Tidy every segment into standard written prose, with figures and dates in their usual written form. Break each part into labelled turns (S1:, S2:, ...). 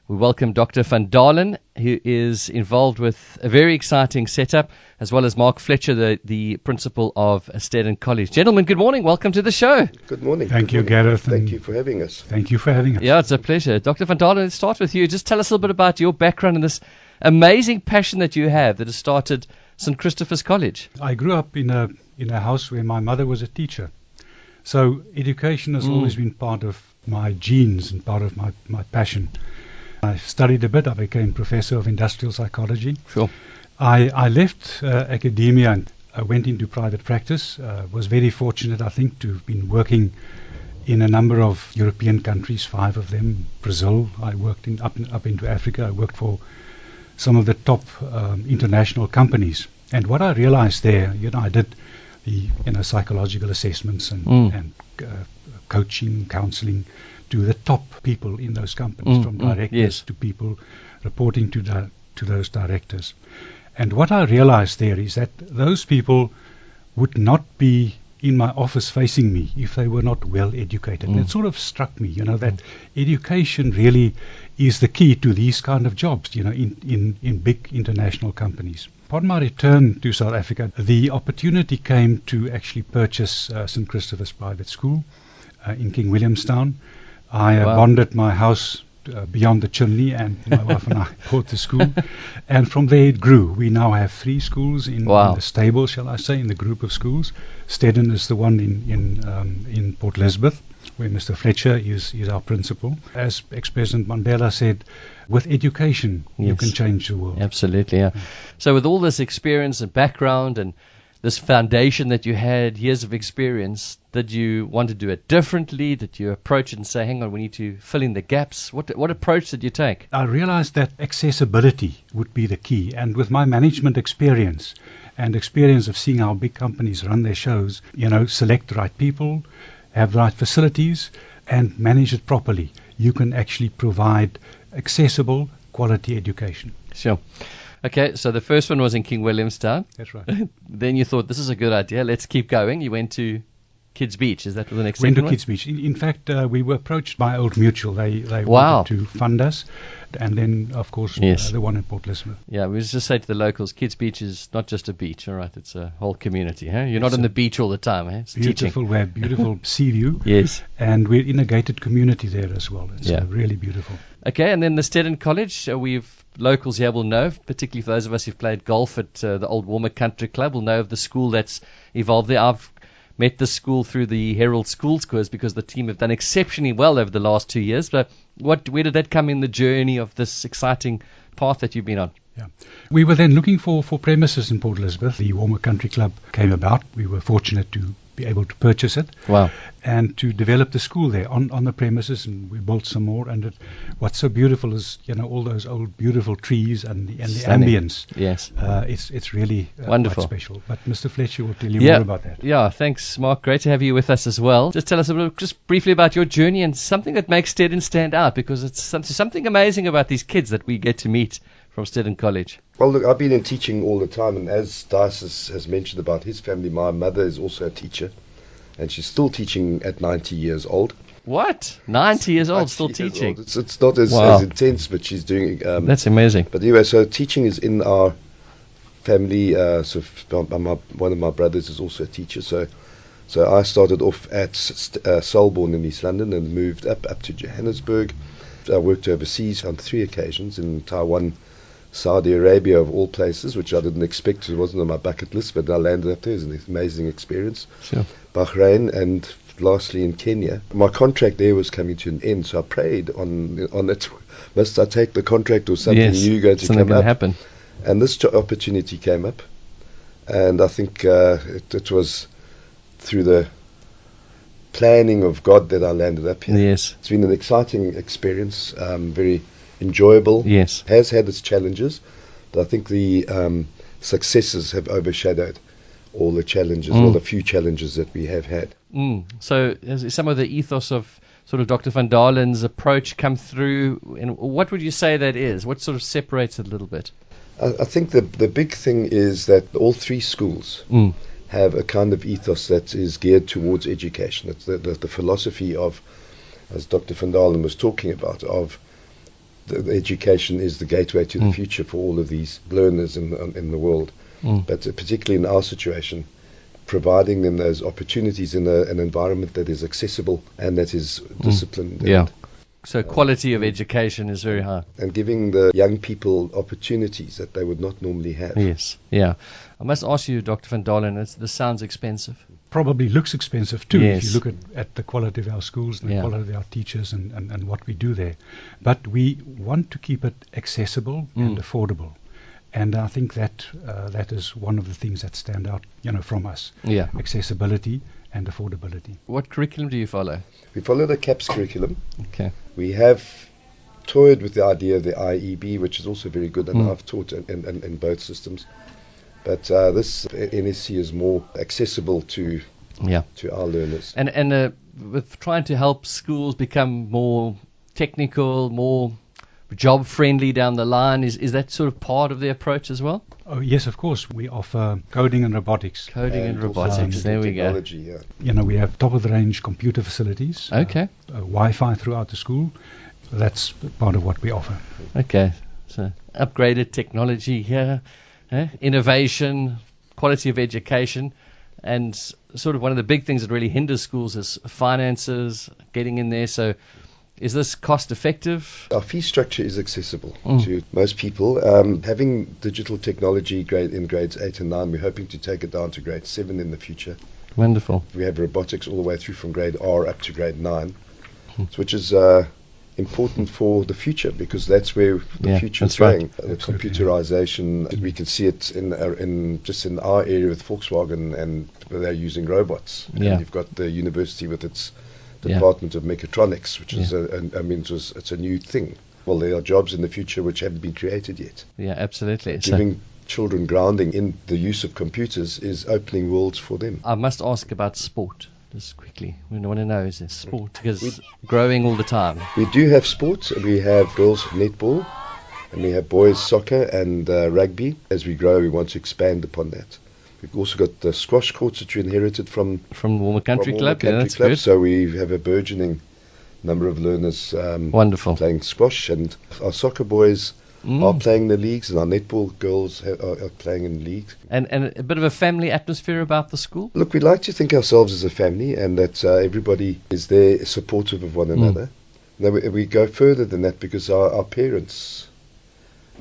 S1: We welcome Dr. Van Dalen, who is involved with a very exciting setup, as well as Mark Fletcher, the principal of Stedin College. Gentlemen, good morning. Welcome to the show.
S2: Good morning.
S3: Thank you,
S2: morning.
S3: Gareth.
S2: Thank you for having us.
S3: Thank you for having us.
S1: Yeah, it's a pleasure. Dr. Van Dalen, let's start with you. Just tell us a little bit about your background and this amazing passion that you have that has started St. Christopher's College.
S3: I grew up in a house where my mother was a teacher. So education has always been part of my genes and part of my passion. I studied a bit. I became professor of industrial psychology.
S1: Sure.
S3: I left academia and I went into private practice. Was very fortunate, I think, to have been working in a number of European countries, 5 of them. Brazil. I worked up into Africa. I worked for some of the top international companies. And what I realized there, I did the psychological assessments and coaching, counseling to the top people in those companies, from directors to people reporting to those directors. And what I realized there is that those people would not be in my office facing me if they were not well educated. And it sort of struck me, that education really is the key to these kind of jobs, in big international companies. Upon my return to South Africa, the opportunity came to actually purchase St. Christopher's Private School in King Williamstown. I bonded my house beyond the chimney, and my wife and I bought the school. And from there it grew. We now have 3 schools in the stable, shall I say, in the group of schools. Stedin is the one in Port Elizabeth, where Mr. Fletcher is our principal. As ex-President Mandela said, with education, you can change the world.
S1: Absolutely, yeah. So with all this experience and background and this foundation that you had, years of experience, did you want to do it differently? Did you approach it and say, hang on, we need to fill in the gaps? What approach did you take?
S3: I realized that accessibility would be the key. And with my management experience and experience of seeing how big companies run their shows, select the right people, have the right facilities, and manage it properly, you can actually provide accessible, quality education.
S1: Sure. Okay, so the first one was in King Williamstown.
S3: That's right.
S1: Then you thought, this is a good idea, let's keep going. You went to Kids Beach. Is that the next
S3: Went
S1: second
S3: to
S1: one?
S3: Kids Beach. In fact, we were approached by Old Mutual. They wanted to fund us. And then, of course, the one in Port Elizabeth.
S1: Yeah, we just say to the locals, Kids Beach is not just a beach, all right? It's a whole community. Huh? You're not on the beach all the time. Huh? It's
S3: beautiful.
S1: teaching.
S3: We have beautiful sea view.
S1: Yes.
S3: And we're in a gated community there as well. It's really beautiful.
S1: Okay, and then the Stedin College, locals here will know, particularly for those of us who've played golf at the old Warmer Country Club, will know of the school that's evolved there. I've met the school through the Herald Schools course because the team have done exceptionally well over the last 2 years. But where did that come in the journey of this exciting path that you've been on?
S3: Yeah. We were then looking for premises in Port Elizabeth. The Warmer Country Club came about. We were fortunate to be able to purchase it.
S1: Wow. And
S3: to develop the school there on the premises, and we built some more. And what's so beautiful is, all those old beautiful trees and the ambience.
S1: Yes.
S3: It's really
S1: wonderful.
S3: Quite special. But Mr. Fletcher will tell you more about that.
S1: Yeah, thanks, Mark. Great to have you with us as well. Just tell us just briefly about your journey and something that makes Stedin stand out, because it's something amazing about these kids that we get to meet from Stedin College.
S2: Well, look, I've been in teaching all the time, and as Dice has mentioned about his family, my mother is also a teacher, and she's still teaching at 90 years old.
S1: What? 90 years old, still teaching?
S2: It's not as intense, but she's doing...
S1: That's amazing.
S2: But anyway, so teaching is in our family. One of my brothers is also a teacher, so I started off at Selborne in East London and moved up to Johannesburg. I worked overseas on 3 occasions, in Taiwan, Saudi Arabia of all places, which I didn't expect. It wasn't on my bucket list, but I landed up there. It was an amazing experience.
S1: Sure.
S2: Bahrain, and lastly in Kenya. My contract there was coming to an end, so I prayed on it. Must I take the contract, or something new going to come up?
S1: Happen.
S2: And this opportunity came up, and I think it was through the planning of God that I landed up here.
S1: Yes.
S2: It's been an exciting experience, very enjoyable.
S1: Yes.
S2: Has had its challenges, but I think the successes have overshadowed all the challenges, all the few challenges that we have had.
S1: So has some of the ethos of sort of Dr. Van Dalen's approach come through, and what would you say that is? What sort of separates it a little bit?
S2: I think the big thing is that all 3 schools have a kind of ethos that is geared towards education. It's the philosophy of, as Dr. Van Dalen was talking about, of the education is the gateway to the future for all of these learners in the world. But particularly in our situation, providing them those opportunities in an environment that is accessible and that is disciplined.
S1: Yeah. So quality of education is very high.
S2: And giving the young people opportunities that they would not normally have.
S1: Yes, yeah. I must ask you, Dr. van Dalen, this sounds expensive.
S3: Probably looks expensive too
S1: Yes.
S3: if you look at the quality of our schools and the
S1: Yeah.
S3: quality of our teachers and what we do there. But we want to keep it accessible and affordable. And I think that that is one of the things that stand out, from us.
S1: Yeah.
S3: Accessibility and affordability.
S1: What curriculum do you follow?
S2: We follow the CAPS curriculum.
S1: Okay.
S2: We have toyed with the idea of the IEB, which is also very good, and I've taught in both systems. But this NSC is more accessible to our learners.
S1: And with trying to help schools become more technical, more job friendly down the line, is that sort of part of the approach as well?
S3: Oh, yes, of course. We offer coding and robotics.
S1: Coding and
S2: also
S1: robotics. There we go.
S2: technology, yeah.
S3: We have top-of-the-range computer facilities.
S1: Okay.
S3: Wi-Fi throughout the school. That's part of what we offer.
S1: Okay. So upgraded technology here, innovation, quality of education, and sort of one of the big things that really hinders schools is finances, getting in there. So is this cost effective?
S2: Our fee structure is accessible to most people. Having digital technology in grades 8 and 9, we're hoping to take it down to grade 7 in the future.
S1: Wonderful.
S2: We have robotics all the way through from grade R up to grade 9, which is important for the future, because that's where the future is
S1: that's right.
S2: going. The computerization, we can see it in just in our area with Volkswagen, and they're using robots.
S1: Yeah.
S2: And you've got the university with its
S1: Yeah.
S2: Department of Mechatronics, which is it's a new thing. Well, there are jobs in the future which haven't been created yet.
S1: Yeah, absolutely. So
S2: Giving children grounding in the use of computers is opening worlds for them.
S1: I must ask about sport, just quickly. We want to know, is there sport? Because it's growing all the time.
S2: We do have sports. We have girls netball, and we have boys soccer and rugby. As we grow, we want to expand upon that. We've also got the squash courts that you inherited from
S1: Warmer Country
S2: from
S1: Club.
S2: Warmer
S1: Yeah,
S2: Country
S1: that's
S2: Club.
S1: good.
S2: So we have a burgeoning number of learners
S1: Wonderful.
S2: playing squash, and our soccer boys are playing the leagues, and our netball girls are playing in leagues.
S1: And a bit of a family atmosphere about the school?
S2: Look, we like to think ourselves as a family, and that everybody is there supportive of one another. Now we go further than that, because our parents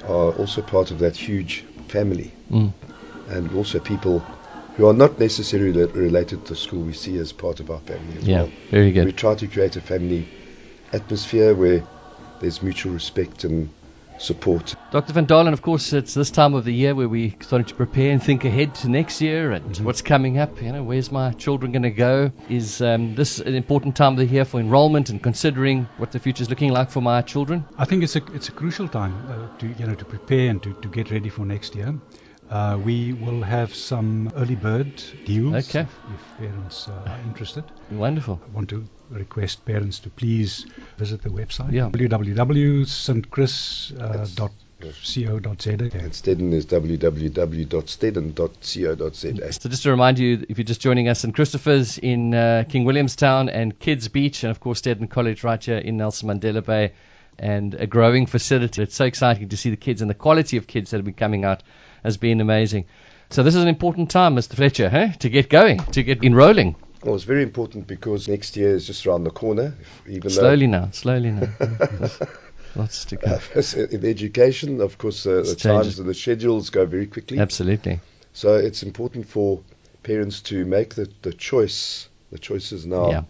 S2: are also part of that huge family, and also people who are not necessarily related to school we see as part of our family as well.
S1: Very good.
S2: We try to create a family atmosphere where there's mutual respect and support.
S1: Dr. van Dalen, of course, it's this time of the year where we're starting to prepare and think ahead to next year and what's coming up. Where's my children going to go? Is this an important time of the year for enrollment and considering what the future is looking like for my children?
S3: I think it's a crucial time to prepare and to get ready for next year. We will have some early bird deals if parents are interested.
S1: Wonderful.
S3: I want to request parents to please visit the website,
S1: Yeah.
S3: www.stchris.co.za.
S2: And Stedden is www.stedden.co.za.
S1: So just to remind you, if you're just joining us, St. Christopher's in King Williamstown and Kids Beach, and of course Stedden College right here in Nelson Mandela Bay, and a growing facility. It's so exciting to see the kids, and the quality of kids that have been coming out has been amazing. So this is an important time, Mr. Fletcher, to get going, to get enrolling.
S2: Well, it's very important because next year is just around the corner.
S1: Slowly now. Lots to go.
S2: In education, of course, the
S1: It
S2: times
S1: changes.
S2: and the schedules go very quickly.
S1: Absolutely.
S2: So it's important for parents to make the choices now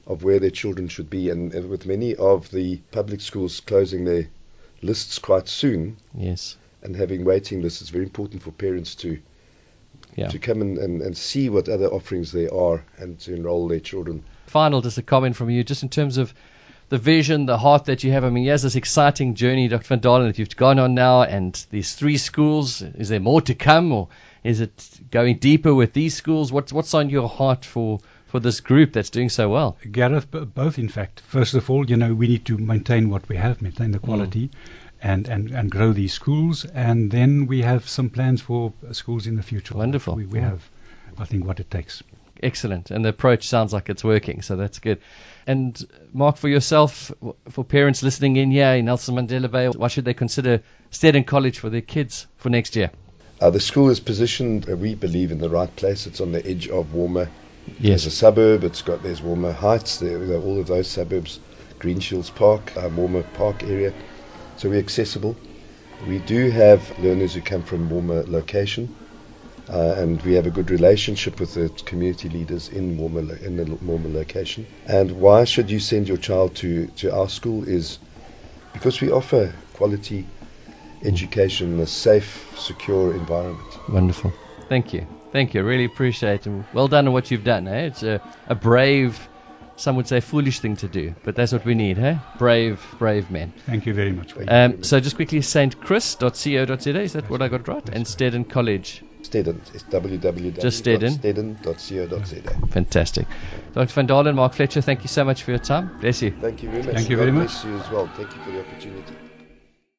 S2: of where their children should be. And with many of the public schools closing their lists quite soon,
S1: Yes.
S2: and having waiting lists, it's very important for parents to come and see what other offerings there are and to enroll their children.
S1: Final, just a comment from you, just in terms of the vision, the heart that you have. I mean, here's this exciting journey, Dr. van Dalen, that you've gone on now, and these 3 schools. Is there more to come, or is it going deeper with these schools? What's on your heart for this group that's doing so well?
S3: Gareth, both in fact. First of all, we need to maintain what we have, maintain the quality, and grow these schools. And then we have some plans for schools in the future.
S1: Wonderful.
S3: We have, I think, what it takes.
S1: Excellent. And the approach sounds like it's working, so that's good. And Mark, for yourself, for parents listening in here in Nelson Mandela Bay, why should they consider Steddon College for their kids for next year?
S2: The school is positioned, we believe, in the right place. It's on the edge of Walmer.
S1: Yes.
S2: There's a suburb. There's Walmer Heights. There are all of those suburbs. Greenshields Park, Walmer Park area. So we're accessible. We do have learners who come from Walmer location. And we have a good relationship with the community leaders in the Walmer location. And why should you send your child to our school is because we offer quality education in a safe, secure environment.
S1: Wonderful. Thank you. Thank you. I really appreciate it. And well done on what you've done. Eh? It's a brave, some would say foolish thing to do, but that's what we need. Eh? Brave men.
S3: Thank you very much.
S1: So just quickly, stchris.co.za, is that what I got right? And Steddon College.
S2: Steddon. It's
S1: www.steddon.co.za. Fantastic. Dr. Van Dalen, Mark Fletcher, thank you so much for your time. Bless you.
S2: Thank you very much.
S3: Thank you very much.
S2: Bless you as well. Thank you for the opportunity.